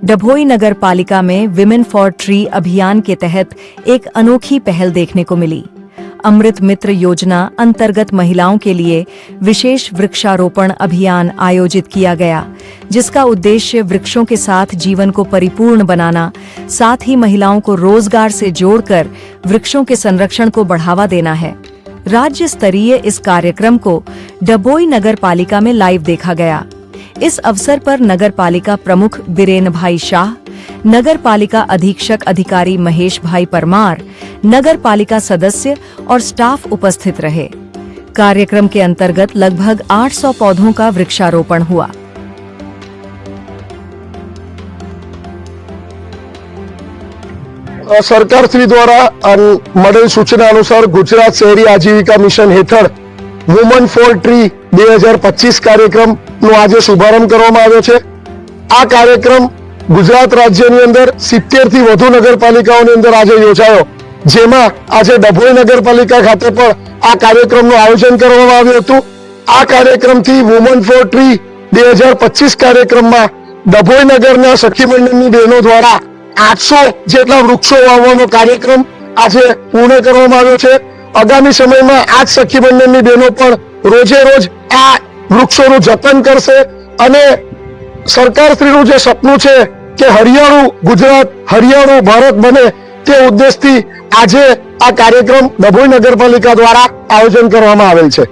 डभोई नगर पालिका में women for tree अभियान के तहत एक अनोखी पहल देखने को मिली। अमृत मित्र योजना अंतर्गत महिलाओं के लिए विशेष वृक्षारोपण अभियान आयोजित किया गया, जिसका उद्देश्य वृक्षों के साथ जीवन को परिपूर्ण बनाना, साथ ही महिलाओं को रोजगार से जोड़कर वृक्षों के संरक्षण को बढ़ावा देना है। राज्य स्तरीय इस कार्यक्रम को डभोई नगर पालिका में लाइव देखा गया। इस अवसर पर नगर पालिका प्रमुख बीरेन भाई शाह, नगर पालिका अधीक्षक अधिकारी महेश भाई परमार, नगर पालिका सदस्य और स्टाफ उपस्थित रहे। कार्यक्रम के अंतर्गत लगभग 800 पौधों का वृक्षारोपण हुआ। सरकार श्री द्वारा મળેલ સૂચના અનુસાર ગુજરાત શહેરી આજીવિકા મિશન હેઠળ વુમન ફોર ટ્રી 2025 કાર્યક્રમનો આજે શુભારંભ કરવામાં આવ્યો છે। આ કાર્યક્રમ ગુજરાત રાજ્યની અંદર 70 થી વધુ નગરપાલિકાઓની અંદર આજે યોજાયો, જેમાં આજે ડભોઈ નગરપાલિકા ખાતે પણ આ કાર્યક્રમનું આયોજન કરવામાં આવ્યું હતું। આ કાર્યક્રમથી વુમન ફોર ટ્રી 2025 કાર્યક્રમમાં ડભોઈ નગરના સખી મંડળની બહેનો દ્વારા 800 જેટલા વૃક્ષો વાવવાનો કાર્યક્રમ આજે પૂર્ણ કરવામાં આવ્યો છે। આગામી સમયમાં આ જ સખી મંડળની બહેનો પણ રોજે રોજ આ વૃક્ષોનું જતન કરશે અને સરકારશ્રીનું જે સપનું છે કે હરિયાળું ગુજરાત, હરિયાળું ભારત બને, તે ઉદ્દેશથી આજે આ કાર્યક્રમ ડભોઈ નગરપાલિકા દ્વારા આયોજન કરવામાં આવેલ છે।